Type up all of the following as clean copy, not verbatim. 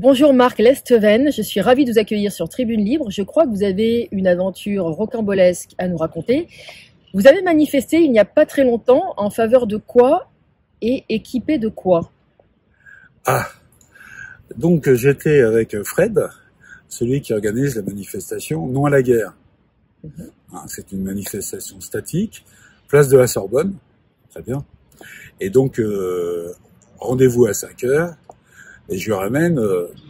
Bonjour Marc Lesteven, je suis ravie de vous accueillir sur Tribune Libre. Je crois que vous avez une aventure rocambolesque à nous raconter. Vous avez manifesté il n'y a pas très longtemps en faveur de quoi et équipé de quoi? Ah, donc j'étais avec Fred, celui qui organise la manifestation Non à la guerre. C'est une manifestation statique, place de la Sorbonne, très bien. Et donc, rendez-vous à 5 heures, et je lui ramène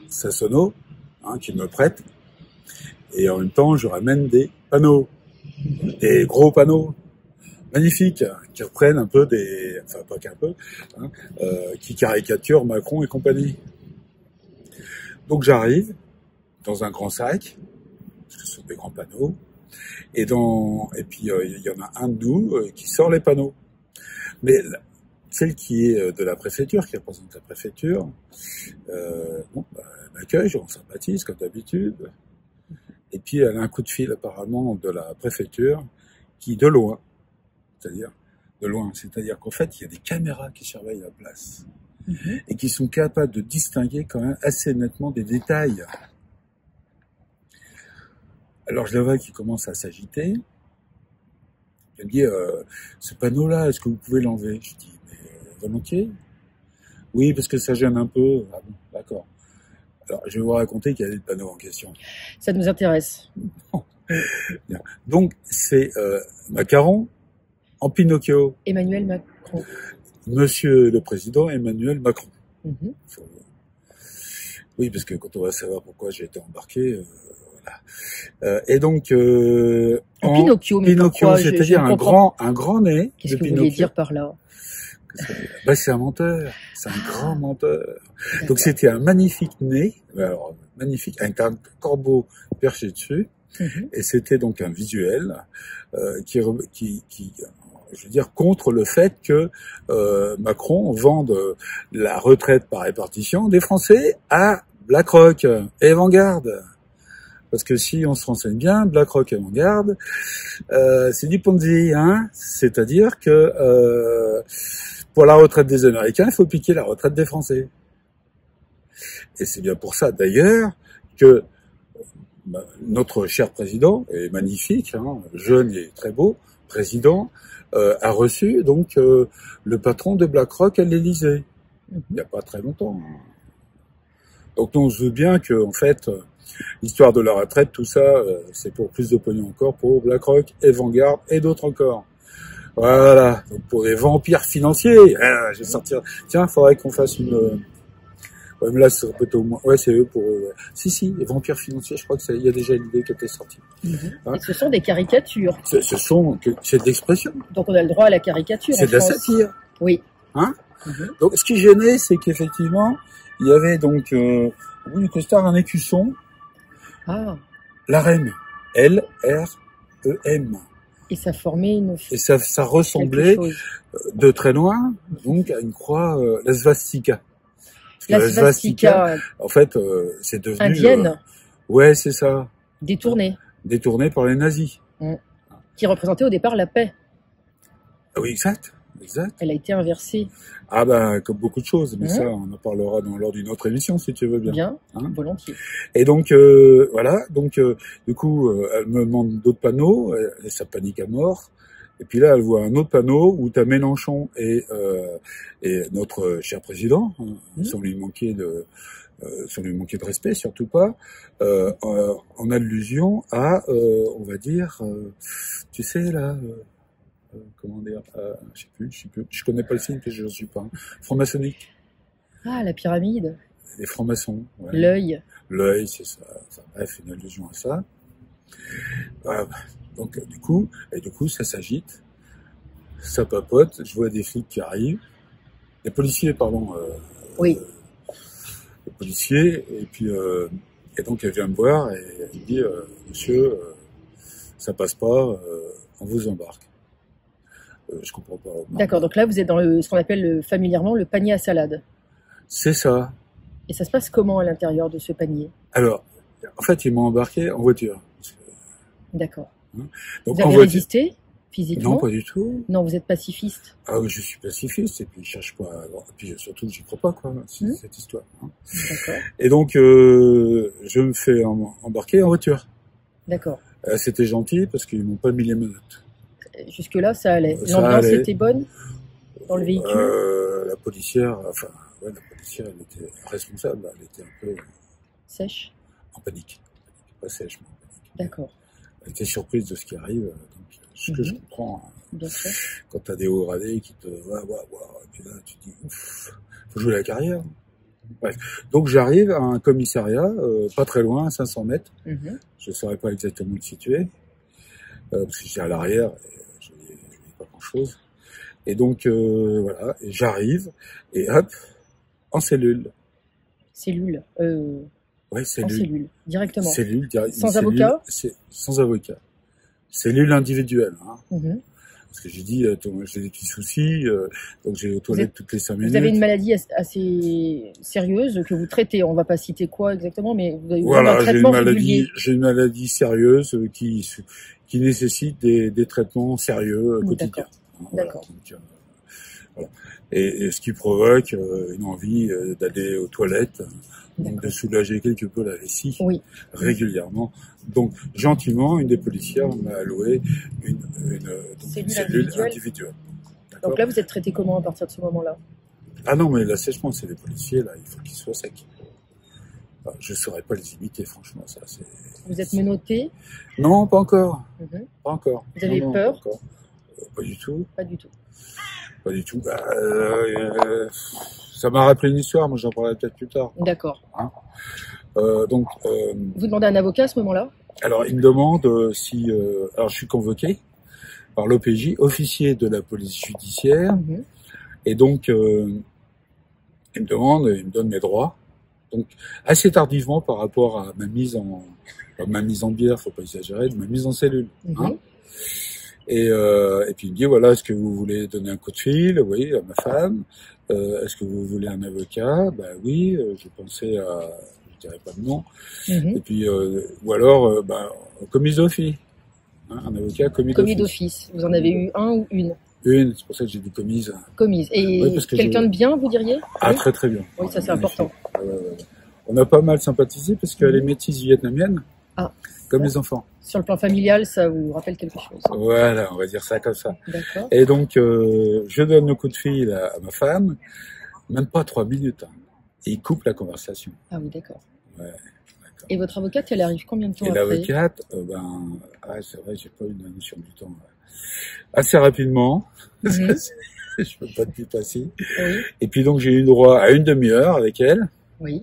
Sassono, qui me prête, et en même temps, je ramène des panneaux, des gros panneaux, magnifiques, qui reprennent un peu enfin pas qu'un peu, qui caricaturent Macron et compagnie. Donc j'arrive dans un grand sac, parce que ce sont des grands panneaux, et puis il y en a un de nous qui sort les panneaux. Mais celle qui est de la préfecture, qui représente la préfecture, elle m'accueille, on sympathise comme d'habitude. Et puis elle a un coup de fil apparemment de la préfecture qui de loin, c'est-à-dire qu'en fait il y a des caméras qui surveillent la place et qui sont capables de distinguer quand même assez nettement des détails. Alors je la vois qui commence à s'agiter. Elle me dit ce panneau-là, est-ce que vous pouvez l'enlever? Je dis volontiers. Oui, parce que ça gêne un peu. Ah bon, d'accord. Alors, je vais vous raconter quel est le panneau en question. Ça nous intéresse. Donc, c'est Macaron en Pinocchio. Emmanuel Macron. Monsieur le Président Emmanuel Macron. Oui, parce que quand on va savoir pourquoi j'ai été embarqué, voilà. Et donc, en Pinocchio, mais Pinocchio, c'est-à-dire un grand nez. Qu'est-ce que vous voulez dire par là? C'est un menteur, c'est un grand menteur. Donc c'était un magnifique nez, alors magnifique, avec un corbeau perché dessus, et c'était donc un visuel qui, je veux dire, contre le fait que Macron vende la retraite par répartition des Français à BlackRock et Vanguard. Parce que si on se renseigne bien, BlackRock et Vanguard, c'est du Ponzi, c'est-à-dire que pour la retraite des Américains, il faut piquer la retraite des Français. Et c'est bien pour ça, d'ailleurs, que notre cher président est magnifique, jeune et très beau, président, a reçu donc le patron de BlackRock à l'Élysée, il n'y a pas très longtemps. Donc on se veut bien que, en fait, l'histoire de la retraite, tout ça, c'est pour plus de pognon encore pour BlackRock et Vanguard et d'autres encore. Voilà, donc pour les vampires financiers, je vais sortir. Tiens, faudrait qu'on fasse une. Ouais, mais là, c'est peut-être au moins. Ouais, c'est eux pour. Si, les vampires financiers. Je crois que il y a déjà une idée qui était sortie. Et ce sont des caricatures. C'est de l'expression. Donc on a le droit à la caricature. C'est de la satire. Oui. Donc ce qui gênait, c'est qu'effectivement, il y avait donc au bout du costard un écusson. La REM. L-R-E-M. Et ça formait une... Et ça ressemblait de très loin, donc, à une croix, la svastika. La svastika, en fait, c'est devenu... indienne. Ouais, c'est ça. Détournée. Détournée par les nazis. Qui représentait au départ la paix. Ah oui, exact. Elle a été inversée. Ah ben, comme beaucoup de choses, mais ça, on en parlera lors d'une autre émission, si tu veux bien. Bien, volontiers. Et donc, voilà, donc, du coup, elle me demande d'autres panneaux, ça panique à mort, et puis là, elle voit un autre panneau où t'as Mélenchon et notre cher président, sans lui manquer de respect, surtout pas, en allusion à, on va dire, tu sais, là... comment dire, je sais plus, je connais pas le film, que je ne suis pas. Franc-maçonnique. Ah, la pyramide. Les francs-maçons. Ouais. L'œil, c'est ça. Enfin, bref, une allusion à ça. Donc, du coup, ça s'agite, ça papote, je vois des flics qui arrivent, des policiers, pardon. Oui. Les policiers, et puis, et donc elle vient me voir et elle me dit, monsieur, ça passe pas, on vous embarque. Je comprends pas. D'accord, donc là vous êtes dans ce qu'on appelle familièrement le panier à salade. C'est ça. Et ça se passe comment à l'intérieur de ce panier? Alors, en fait, ils m'ont embarqué en voiture. D'accord. Donc, vous avez résisté? physiquement? Non, pas du tout. Non, vous êtes pacifiste. Ah oui, je suis pacifiste, et puis je cherche pas, et puis surtout, j'y crois pas, quoi, cette histoire. Hein. D'accord. Et donc, je me fais embarquer en voiture. D'accord. C'était gentil, parce qu'ils m'ont pas mis les menottes. Jusque-là, ça allait. Ça L'ambiance allait. était bonne dans le véhicule? La policière, enfin, ouais, la policière, elle était responsable, elle était un peu Sèche? en panique. Pas sèche, mais en panique. D'accord. Elle était surprise de ce qui arrive, donc, ce que je comprends, hein. Bien sûr. Quand t'as des hauts gradés qui te, et puis là, tu te dis, ouf, faut jouer la carrière. Bref. Donc, j'arrive à un commissariat, pas très loin, à 500 mètres. Je ne saurais pas exactement le situer, parce que j'étais à l'arrière, et je n'ai pas grand-chose. Et donc, voilà, et j'arrive, et hop, en cellule. Cellule. Ouais, En cellule. cellule, directement. Cellule, Sans avocat? Sans avocat. Cellule individuelle, hein. Mhm. Parce que j'ai dit, j'ai des petits soucis, donc j'ai aux toilettes toutes les 5 minutes. Vous avez une maladie assez sérieuse que vous traitez. On va pas citer quoi exactement, mais vous avez Voilà, un traitement régulier. j'ai une maladie sérieuse qui nécessite des traitements sérieux quotidiens. Voilà, D'accord. donc, voilà. Et ce qui provoque une envie d'aller aux toilettes, donc de soulager quelque peu la vessie régulièrement. Donc gentiment, une des policières m'a alloué une cellule individuelle. Donc là, vous êtes traité comment à partir de ce moment-là? Ah non, mais l'assèchement, c'est les policiers, là, il faut qu'ils soient secs. Enfin, je ne saurais pas les imiter, franchement. Ça, vous êtes menotté? Non, pas encore. Pas encore. Vous avez peur? Pas du tout. Pas du tout. Pas du tout. Ça m'a rappelé une histoire, moi j'en parlerai peut-être plus tard. D'accord. Hein, vous demandez un avocat à ce moment-là? Alors, il me demande si... alors, je suis convoqué par l'OPJ, officier de la police judiciaire, et donc, il me demande, il me donne mes droits. Donc, assez tardivement par rapport à ma mise en bière, faut pas exagérer, de ma mise en cellule. Hein. Et puis il me dit, voilà, est-ce que vous voulez donner un coup de fil? Oui, à ma femme. Est-ce que vous voulez un avocat? Ben oui, je pensais à... Je dirais pas de nom. Et puis, ou alors, commis d'office. Hein, un avocat commis d'office. Vous en avez eu un ou une? Une, c'est pour ça que j'ai dit commise. Commise. Et quelqu'un de bien, vous diriez? Ah, très très bien. Oui, ça c'est important. On a pas mal sympathisé parce qu'elle est métisse vietnamienne. Ah. Comme les enfants. Sur le plan familial, ça vous rappelle quelque chose? Voilà, on va dire ça comme ça. D'accord. Et donc, je donne le coup de fil à ma femme, même pas 3 minutes. Hein. Et il coupe la conversation. Ah oui, d'accord. Ouais. Et votre avocate, elle arrive combien de temps après? Et l'avocate, c'est vrai, j'ai pas eu la notion du temps. Assez rapidement. Je peux pas te dépasser. Oui. Et puis donc, j'ai eu droit à une demi-heure avec elle. Oui.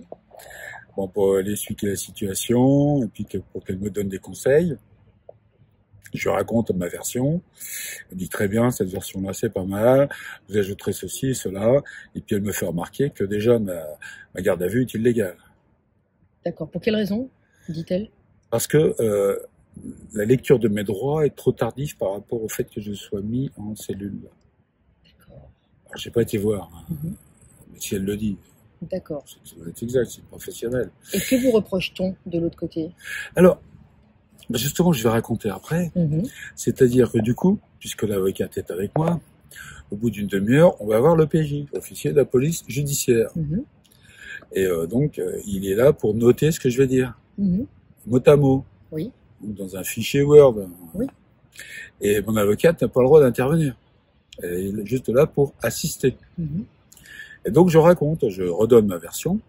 Bon, pour aller expliquer la situation, et puis pour qu'elle me donne des conseils. Je raconte ma version. Elle dit très bien, cette version-là, c'est pas mal. Vous ajouterez ceci et cela. Et puis elle me fait remarquer que déjà ma garde à vue est illégale. D'accord. Pour quelle raison, dit-elle? Parce que la lecture de mes droits est trop tardive par rapport au fait que je sois mis en cellule. D'accord. Alors, j'ai pas été voir, hein, mais si elle le dit. D'accord. C'est exact, c'est professionnel. Et que vous reproche-t-on de l'autre côté? Alors, justement, je vais raconter après. C'est-à-dire que du coup, puisque l'avocate est avec moi, au bout d'une demi-heure, on va voir l'OPJ, officier de la police judiciaire. Et donc, il est là pour noter ce que je vais dire, mot à mot, dans un fichier Word. Et mon avocate n'a pas le droit d'intervenir. Elle est juste là pour assister. Et donc, je raconte, je redonne ma version.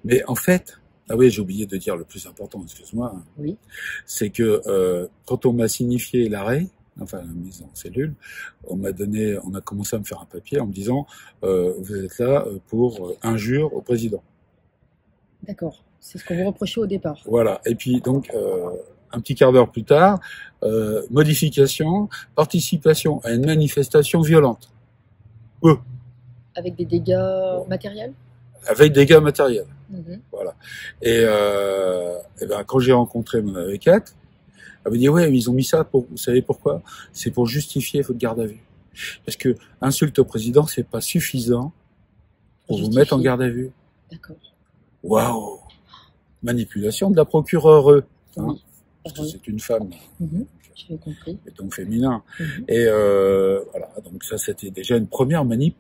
Mais en fait, ah oui, j'ai oublié de dire le plus important, excuse-moi, c'est que quand on m'a signifié l'arrêt, enfin la mise en cellule, on a commencé à me faire un papier en me disant vous êtes là pour injure au président. D'accord, c'est ce qu'on vous reprochait au départ. Voilà, et puis donc un petit quart d'heure plus tard, modification, participation à une manifestation violente. Avec des dégâts matériels? Avec des dégâts matériels. Voilà. Et quand j'ai rencontré mon avocate, elle m'a dit ouais, mais ils ont mis ça pour, vous savez pourquoi? C'est pour justifier votre garde à vue. Parce que insulte au président, c'est pas suffisant pour vous mettre en garde à vue. D'accord. Waouh! Manipulation de la procureure. Hein. parce que c'est une femme. J'ai compris. Et donc féminin. Et voilà, donc ça c'était déjà une première manip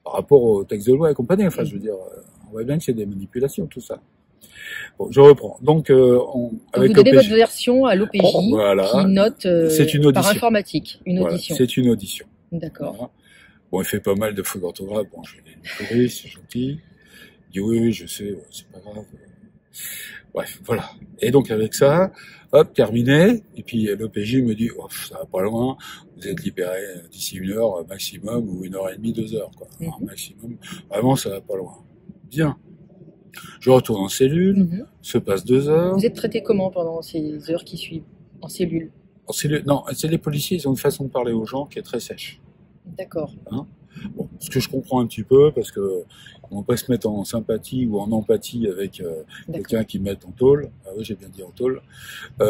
par rapport au texte de loi et compagnie. Enfin, je veux dire, on voit bien que c'est des manipulations, tout ça. Bon, je reprends. Donc, avec vous donnez votre version à l'OPJ voilà. qui note c'est une audition. Par informatique, une audition. C'est une audition. D'accord. Voilà. Bon, il fait pas mal de fautes d'orthographe. Bon, je l'ai découvert, c'est gentil. Il dit oui, je sais, c'est pas grave. Bref, voilà. Et donc avec ça, hop, terminé. Et puis l'OPJ me dit, oh, ça va pas loin. Vous êtes libéré d'ici 1 heure maximum ou 1h30, 2 heures, quoi. Maximum. Vraiment, ça va pas loin. Bien. Je retourne en cellule. Se passe 2 heures. Vous êtes traité comment pendant ces heures qui suivent en cellule? En cellule, non. C'est les policiers. Ils ont une façon de parler aux gens qui est très sèche. D'accord. Hein? Bon, ce que je comprends un petit peu, parce que on va pas se mettre en sympathie ou en empathie avec quelqu'un qui met en tôle. Ah oui, j'ai bien dit en tôle. On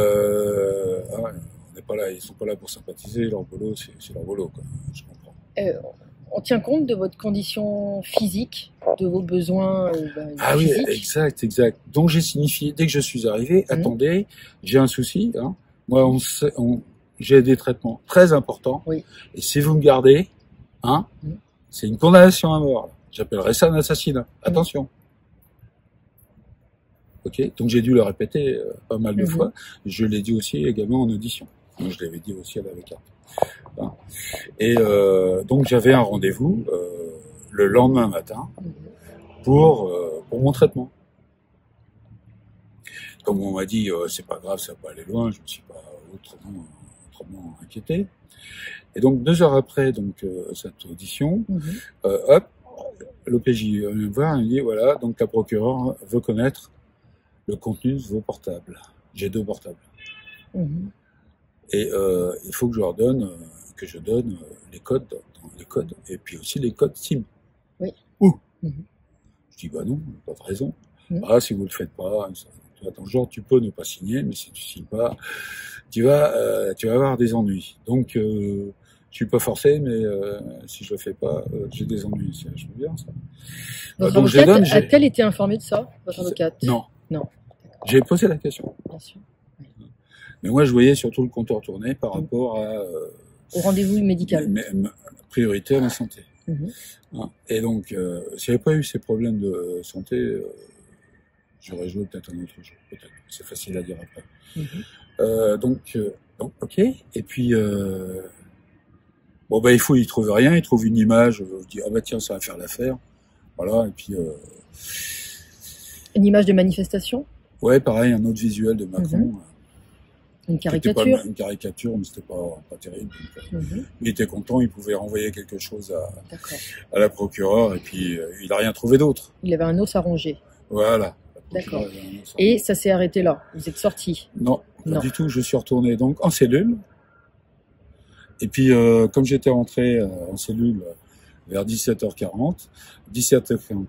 n'est pas là, ils sont pas là pour sympathiser. Leur boulot, c'est leur boulot, quoi. Je comprends. On tient compte de votre condition physique, de vos besoins ah physiques. Oui, exact. Donc j'ai signifié dès que je suis arrivé, attendez, j'ai un souci. Hein. Moi, j'ai des traitements très importants. Oui. Et si vous me gardez, hein, c'est une condamnation à mort. J'appellerais ça un assassinat. Attention. Ok. Donc j'ai dû le répéter pas mal de fois. Je l'ai dit aussi également en audition. Donc, je l'avais dit aussi à l'avocat. Hein. Et donc j'avais un rendez-vous le lendemain matin pour mon traitement. Comme on m'a dit, c'est pas grave, ça va pas aller loin. Je me suis pas autrement inquiété. Et donc 2 heures après cette audition, hop, l'OPJ vient me voir et me dit voilà, donc la procureure veut connaître le contenu de vos portables. J'ai 2 portables. Et il faut que je donne les codes, et puis aussi les codes SIM. Oui. Je dis bah non, pas de raison. Ah, si vous le faites pas, attends, genre tu peux ne pas signer, mais si tu signes pas, tu vas avoir des ennuis. Donc je suis pas forcé, mais si je le fais pas, j'ai des ennuis. Je veux bien ça. Votre avocate a-t-elle été informée de ça, votre avocate? Non. Non. J'ai posé la question. Bien sûr. Mais moi, je voyais surtout le compteur tourner par rapport au rendez-vous médical. Priorité à la santé. Et donc, s'il n'y avait pas eu ces problèmes de santé, j'aurais joué peut-être un autre jeu. Peut-être. C'est facile à dire après. Donc, ok. Et puis, il trouve rien. Il trouve une image. Je dis, ah bah tiens, ça va faire l'affaire. Voilà. Et puis. Une image de manifestation? Ouais, pareil, un autre visuel de Macron. Une caricature? Pas une caricature, mais c'était pas terrible. Donc, il était content, il pouvait renvoyer quelque chose à la procureure, et puis il n'a rien trouvé d'autre. Il avait un os à ronger. Voilà. D'accord. Et ça s'est arrêté là? Vous êtes sorti? Non, pas du tout. Je suis retourné donc en cellule. Et puis, comme j'étais rentré en cellule vers 17h40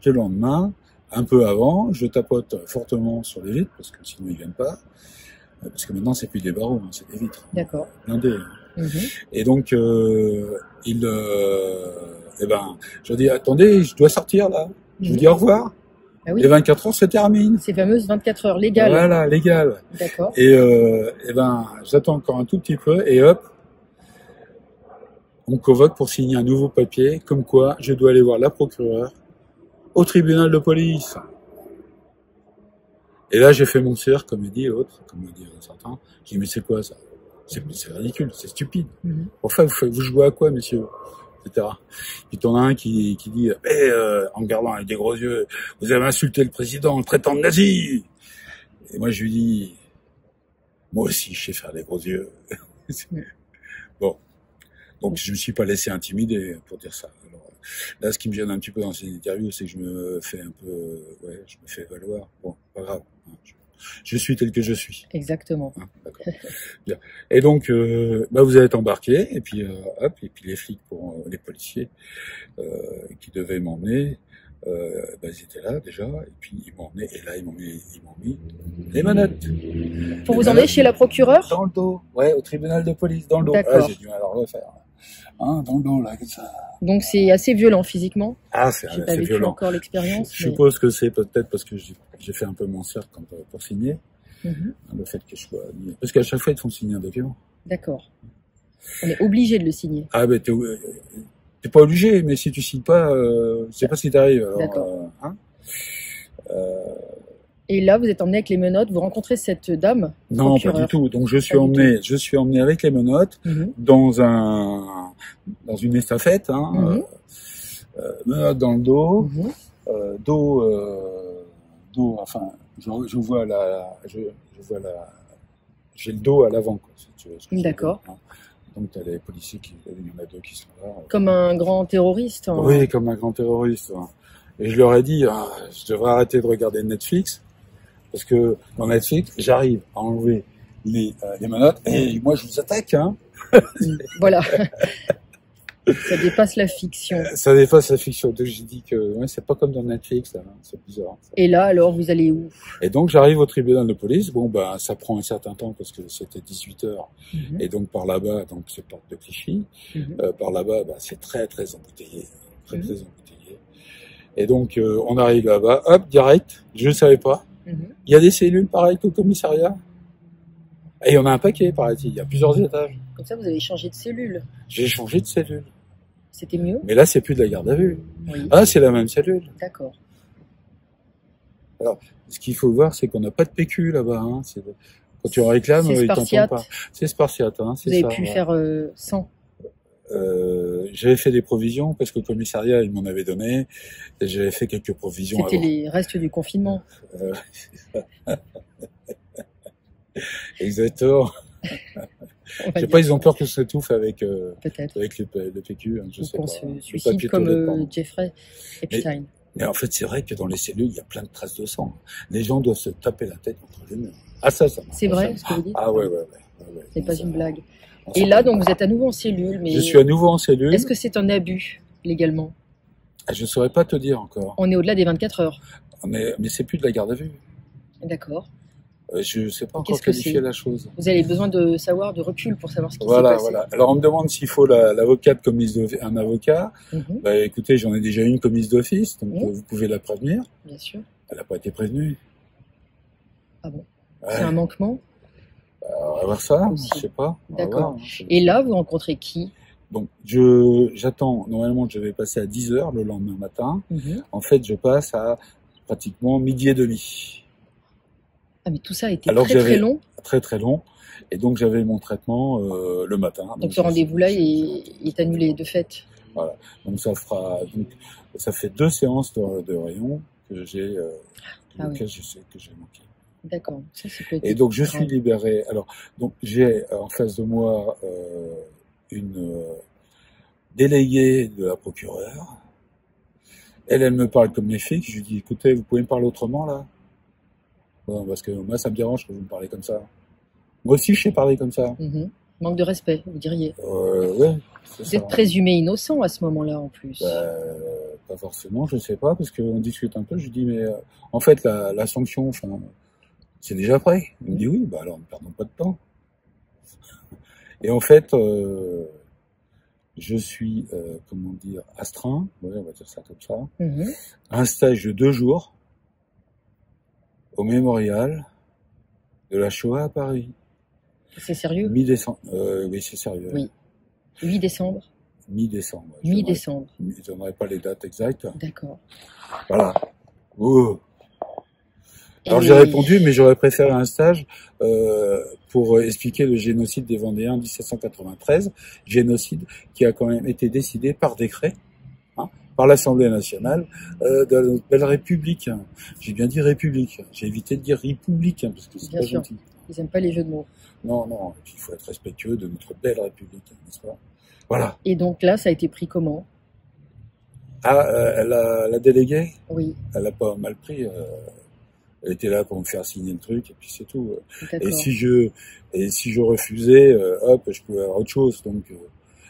le lendemain, un peu avant, je tapote fortement sur les vitres, parce que sinon ils viennent pas. Parce que maintenant, c'est plus des barreaux, hein, c'est des vitres. D'accord. Blindés. Et donc, je dis, attendez, je dois sortir, là. Je vous dis au revoir. Ah oui. Les 24 heures se terminent. Ces fameuses 24 heures légales. Voilà, légales. D'accord. Et j'attends encore un tout petit peu, et hop, on me convoque pour signer un nouveau papier, comme quoi je dois aller voir la procureure au tribunal de police. Et là, j'ai fait mon cerf, comme dit l'autre, comme dit certains. J'ai dit, mais c'est quoi ça? C'est ridicule, c'est stupide. Enfin, vous jouez à quoi, messieurs? Etc. Puis t'en as un qui dit, en me regardant avec des gros yeux, vous avez insulté le président, le traitant de nazi. Et moi, je lui dis, moi aussi, je sais faire des gros yeux. Bon. Donc, je me suis pas laissé intimider pour dire ça. Alors, là, ce qui me gêne un petit peu dans ces interviews, c'est que je me fais un peu, je me fais valoir. Bon, pas grave. Je suis tel que je suis. Exactement. D'accord. Bien. Et donc, vous êtes embarqué, et puis et puis les flics les policiers qui devaient m'emmener, ils étaient là déjà, et puis ils m'ont emmené, et là ils m'ont mis les manottes. Pour vous emmener chez la procureure? Dans le dos. Ouais, au tribunal de police, dans le dos. D'accord. J'ai dû alors le faire. Dans le dos, là, comme ça. Donc c'est assez violent physiquement. Ah, c'est pas vécu violent. encore l'expérience. Je suppose que c'est peut-être parce que j'ai fait un peu mon cercle pour signer. le fait que je sois lié. Parce qu'à chaque fois, ils te font signer un document. D'accord. On est obligé de le signer. Ah ben t'es pas obligé, mais si tu signes pas, je sais pas ce qui t'arrive. D'accord. Et là, vous êtes emmené avec les menottes, vous rencontrez cette dame. Non, pas du tout. Donc je suis emmené avec les menottes dans une estafette, menottes dans le dos, enfin, j'ai le dos à l'avant, quoi. Si tu veux ce que D'accord. je veux dire, hein. Donc t'as les policiers il y en a deux qui sont là. Comme un grand terroriste. Oui, comme un grand terroriste. Hein. Et je leur ai dit, je devrais arrêter de regarder Netflix, parce que dans Netflix, j'arrive à enlever les menottes, et moi je vous attaque, hein. Voilà. Ça dépasse la fiction. Ça dépasse la fiction. Donc j'ai dit que c'est pas comme dans Netflix, hein. C'est bizarre. Et là, alors, vous allez où? Et donc j'arrive au tribunal de police. Bon, ben ça prend un certain temps parce que c'était 18 heures. Et donc par là-bas, donc c'est porte de Clichy. Par là-bas, c'est très très embouteillé, très embouteillé. Et donc on arrive là-bas, hop, direct. Je ne savais pas. Il y a des cellules pareilles qu'au commissariat. Et il y en a un paquet, paraît-il. Il y a plusieurs étages. Comme ça, vous avez changé de cellule. J'ai changé de cellule. C'était mieux? Mais là, c'est plus de la garde à vue. Oui. Ah, c'est la même cellule. D'accord. Alors, ce qu'il faut voir, c'est qu'on n'a pas de PQ là-bas. Hein. Quand tu en réclames, ils t'entendent pas. C'est spartiate. Hein, vous avez pu faire 100. J'avais fait des provisions parce que le commissariat, il m'en avait donné. Et j'avais fait quelques provisions. C'était les restes du confinement. Exactement. Je sais pas, ils ont peur que je s'étouffe avec le PQ, hein, je sais pas. Se suicide comme Jeffrey Epstein. Mais en fait, c'est vrai que dans les cellules, il y a plein de traces de sang. Les gens doivent se taper la tête contre les murs. Ah, ça c'est vrai, ce que vous dites? Ah ouais. C'est pas une blague. Et là, donc, vous êtes à nouveau en cellule. Mais je suis à nouveau en cellule. Est-ce que c'est un abus, légalement? Je saurais pas te dire encore. On est au-delà des 24 heures. Mais c'est plus de la garde à vue. D'accord. Je sais pas encore qualifier la chose. Vous avez besoin de savoir, de recul pour savoir ce qui s'est passé. Voilà. Alors on me demande s'il faut l'avocate commise un avocat. Écoutez, j'en ai déjà une commise d'office, donc vous pouvez la prévenir. Bien sûr. Elle n'a pas été prévenue. Ah bon? C'est un manquement? On va voir ça, je sais pas. D'accord. Et là, vous rencontrez qui? Donc j'attends, normalement je vais passer à 10h le lendemain matin. En fait, je passe à pratiquement 12h30. Ah, mais tout ça a été très long. Très très long. Et donc j'avais mon traitement le matin. Donc ce rendez-vous-là est annulé de fait. Voilà. Donc ça fait 2 séances de rayon que j'ai que j'ai manqué. D'accord. Et donc je suis libéré. Alors donc j'ai en face de moi une déléguée de la procureure. Elle me parle comme les flics. Je lui dis, écoutez, vous pouvez me parler autrement là? Bon, parce que moi, ça me dérange que vous me parlez comme ça. Moi aussi, je sais parler comme ça. Manque de respect, vous diriez. Ouais. Vous êtes présumé innocent à ce moment-là, en plus. Pas forcément, je sais pas, parce qu'on discute un peu. Je dis, mais en fait, la sanction, c'est déjà prêt. Il me dit oui, alors ne perdons pas de temps. Et en fait, je suis, astreint, on va dire ça comme ça, à un stage de 2 jours au mémorial de la Shoah à Paris. C'est sérieux? Mi-décembre. Oui, c'est sérieux. Oui. 8 décembre. Mi-décembre. Mi-décembre. Je donnerai pas les dates exactes. D'accord. Voilà. Alors j'ai répondu, mais j'aurais préféré un stage pour expliquer le génocide des Vendéens en 1793, génocide qui a quand même été décidé par décret, par l'Assemblée nationale de notre belle République. J'ai bien dit République. J'ai évité de dire République, parce que c'est pas gentil. Ils n'aiment pas les jeux de mots. Non. Il faut être respectueux de notre belle République, n'est-ce pas? Voilà. Et donc là, ça a été pris comment? La déléguée? Oui. Elle a pas mal pris. Elle était là pour me faire signer le truc, et puis c'est tout. Et si je refusais, je pouvais avoir autre chose. Donc,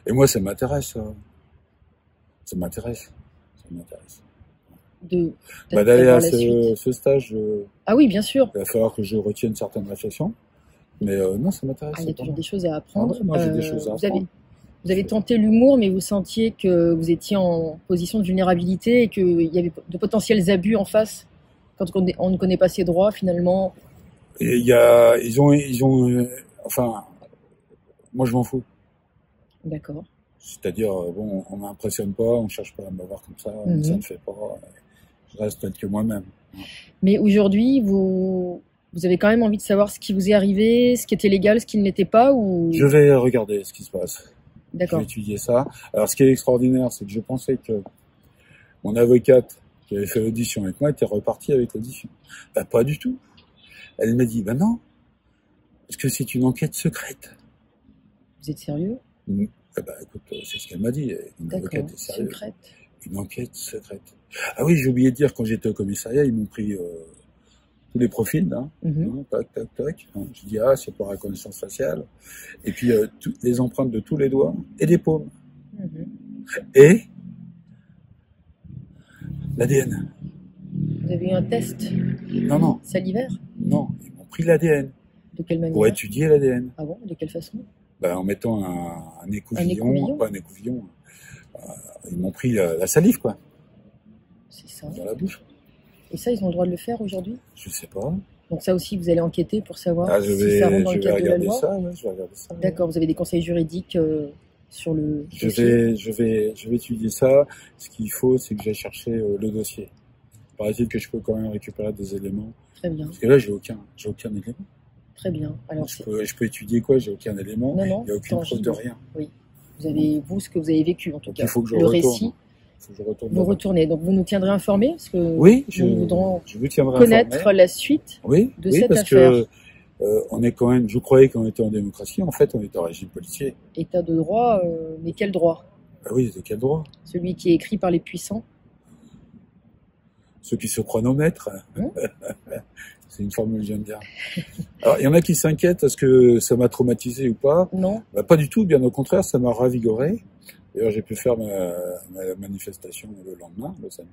et moi, ça m'intéresse, ça. Ça m'intéresse. D'aller à ce stage. Ah oui, bien sûr. Il va falloir que je retienne certaines réflexions. Mais non, ça m'intéresse. Il y a toujours des choses à apprendre. Moi, j'ai des choses à apprendre. Vous avez tenté l'humour, mais vous sentiez que vous étiez en position de vulnérabilité et qu'il y avait de potentiels abus en face. Quand on ne connaît pas ses droits, finalement, Et enfin, moi je m'en fous. D'accord. C'est-à-dire, bon, on m'impressionne pas, on cherche pas à m'avoir comme ça, ça ne fait pas. Je reste tel que moi-même. Mais aujourd'hui, vous avez quand même envie de savoir ce qui vous est arrivé, ce qui était légal, ce qui ne l'était pas, ou... Je vais regarder ce qui se passe. D'accord. Je vais étudier ça. Alors, ce qui est extraordinaire, c'est que je pensais que mon avocate qui avait fait l'audition avec moi était repartie avec l'audition. Bah, pas du tout. Elle m'a dit, bah non, parce que c'est une enquête secrète. Vous êtes sérieux? Bah, écoute, c'est ce qu'elle m'a dit. Une enquête sérieuse. Secrète. Une enquête secrète. Ah oui, j'ai oublié de dire, quand j'étais au commissariat, ils m'ont pris tous les profils, hein, tac, tac, tac. Je dis, ah, c'est pour la reconnaissance faciale. Et puis, les empreintes de tous les doigts et des paumes. Et l'ADN. Vous avez eu un test? Non. Salivaire? Non, ils m'ont pris l'ADN. De quelle manière? Pour étudier l'ADN. Ah bon? De quelle façon? Ben, en mettant un écouvillon, pas un écouvillon. Ils m'ont pris la salive, quoi. C'est ça. Dans la bouche. Et ça, ils ont le droit de le faire aujourd'hui? Je sais pas. Donc ça aussi, vous allez enquêter pour savoir si ça rentre dans le cadre de la loi? Je vais regarder ça. D'accord, vous avez des conseils juridiques sur le dossier? Je vais étudier ça. Ce qu'il faut, c'est que j'aille chercher le dossier. Paraît-il que je peux quand même récupérer des éléments. Très bien. Parce que là, j'ai aucun élément. Très bien. Alors, je peux étudier quoi? J'ai aucun élément. Non, il n'y a aucune preuve de rien. Oui. Vous avez, ce que vous avez vécu, en tout cas. Il faut que je le retourne. récit. Il faut que je retourne. Vous retournez. Donc, vous nous tiendrez informés, parce que oui, nous voudrons connaître informé. La suite de cette parce affaire. Que, on est quand même, je croyais qu'on était en démocratie. En fait, on est en régime policier. État de droit, mais quel droit? Ah oui, de quel droit? Celui qui est écrit par les puissants. Ceux qui se croient nos maîtres. C'est une formule que j'aime bien. Alors, il y en a qui s'inquiètent, est-ce que ça m'a traumatisé ou pas? Non. Bah, pas du tout, bien au contraire, ça m'a ravigoré. D'ailleurs, j'ai pu faire ma manifestation le lendemain, le samedi.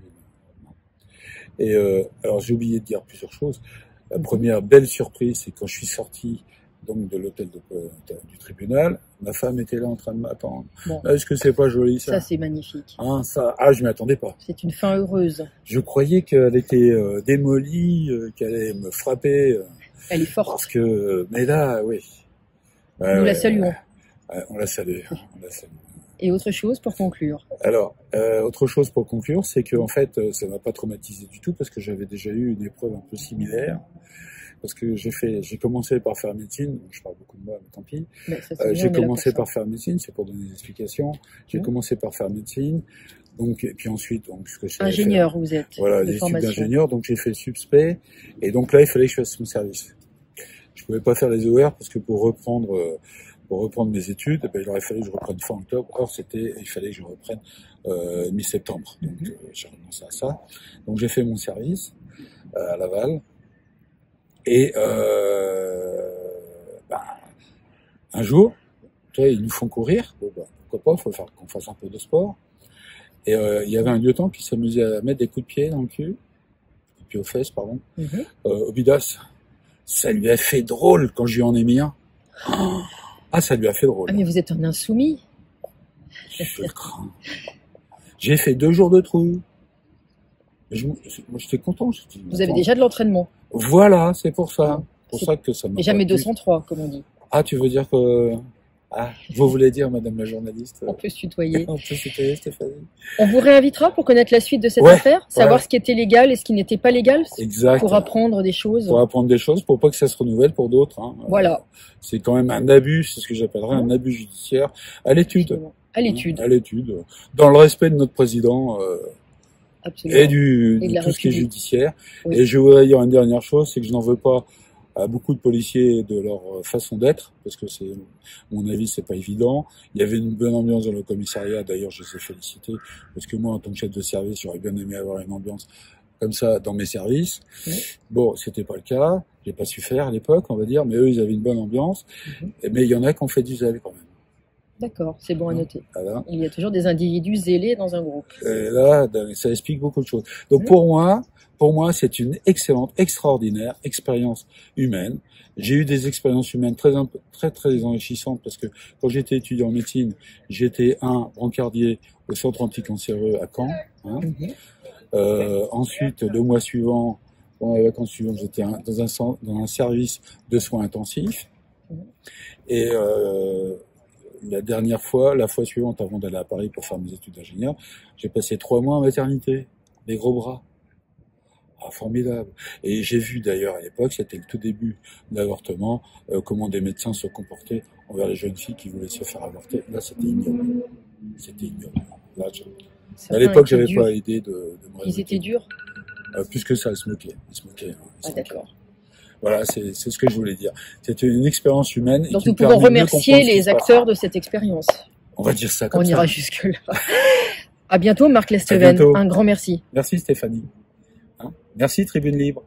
Et alors, j'ai oublié de dire plusieurs choses. La première belle surprise, c'est quand je suis sorti donc de l'hôtel du tribunal, ma femme était là en train de m'attendre. Bon. Est-ce que c'est pas joli ça? Ça, c'est magnifique. Je m'y attendais pas. C'est une fin heureuse. Je croyais qu'elle était démolie, qu'elle allait me frapper. Elle est forte. Parce que, mais là, oui. Nous la saluons. On la salue. Et autre chose pour conclure? Alors, autre chose pour conclure, c'est que en fait, ça m'a pas traumatisé du tout parce que j'avais déjà eu une épreuve un peu similaire. Parce que j'ai commencé par faire médecine, je parle beaucoup de moi, mais tant pis. J'ai commencé par faire médecine, c'est pour donner des explications. J'ai commencé par faire médecine, donc et puis ensuite, donc ce que je ingénieur, vous êtes. Voilà, des études d'ingénieur, donc j'ai fait subspé, et donc là il fallait que je fasse mon service. Je pouvais pas faire les OR parce que pour reprendre mes études, il aurait fallu que je reprenne fin octobre. Or il fallait que je reprenne mi-septembre. Donc j'ai renoncé à ça. Donc j'ai fait mon service à Laval. Et un jour, tu vois, ils nous font courir. Bon, pourquoi pas, il faut qu'on fasse un peu de sport. Et il y avait un lieutenant qui s'amusait à mettre des coups de pied dans le cul, des pieds aux fesses, pardon, au bidas. Ça lui a fait drôle quand je lui en ai mis un. Ça lui a fait drôle. Ah, mais vous êtes un insoumis. Je crains. J'ai fait 2 jours de trou. Moi, j'étais content. Vous avez déjà de l'entraînement. Voilà, c'est pour ça. C'est pour ça que ça m'a. Et jamais 203, comme on dit. Ah, tu veux dire que... vous voulez dire, madame la journaliste? On peut se tutoyer. On peut se tutoyer, Stéphanie. On vous réinvitera pour connaître la suite de cette affaire, savoir ce qui était légal et ce qui n'était pas légal. Exact. Pour apprendre des choses. Pour apprendre des choses, pour pas que ça se renouvelle pour d'autres. Hein. Voilà. C'est quand même un abus, c'est ce que j'appellerais un abus judiciaire à l'étude. À l'étude. À l'étude. Dans le respect de notre président. Absolument. Et de tout ce qui est judiciaire. Oui. Et je voudrais dire une dernière chose, c'est que je n'en veux pas à beaucoup de policiers de leur façon d'être, parce que c'est, mon avis, c'est pas évident. Il y avait une bonne ambiance dans le commissariat, d'ailleurs, je les ai félicités, parce que moi, en tant que chef de service, j'aurais bien aimé avoir une ambiance comme ça dans mes services. Bon, c'était pas le cas, j'ai pas su faire à l'époque, on va dire, mais eux, ils avaient une bonne ambiance. Mais il y en a qui ont fait du zèle quand même. D'accord, c'est bon à noter. Voilà. Il y a toujours des individus zélés dans un groupe. Et là, ça explique beaucoup de choses. Donc pour moi, c'est une excellente, extraordinaire expérience humaine. J'ai eu des expériences humaines très enrichissantes parce que quand j'étais étudiant en médecine, j'étais brancardier au centre anticancéreux à Caen. Ensuite, le mois suivant, Pendant les vacances suivantes, j'étais dans un service de soins intensifs. Et la fois suivante, avant d'aller à Paris pour faire mes études d'ingénieur, j'ai passé 3 mois en maternité, des gros bras. Ah, formidable. Et j'ai vu d'ailleurs à l'époque, c'était le tout début de l'avortement, comment des médecins se comportaient envers les jeunes filles qui voulaient se faire avorter. Là, c'était ignoble. C'était ignoble. Là, à l'époque, j'avais pas idée de me révolter. Ils étaient durs. Plus que ça, ils se moquaient. Ah, d'accord. Voilà, c'est ce que je voulais dire. C'était une expérience humaine. Donc nous pouvons remercier les acteurs de cette expérience. On va dire ça comme ça. On ira jusque-là. À bientôt, Marc Lesteven. Un grand merci. Merci Stéphanie. Merci Tribune Libre.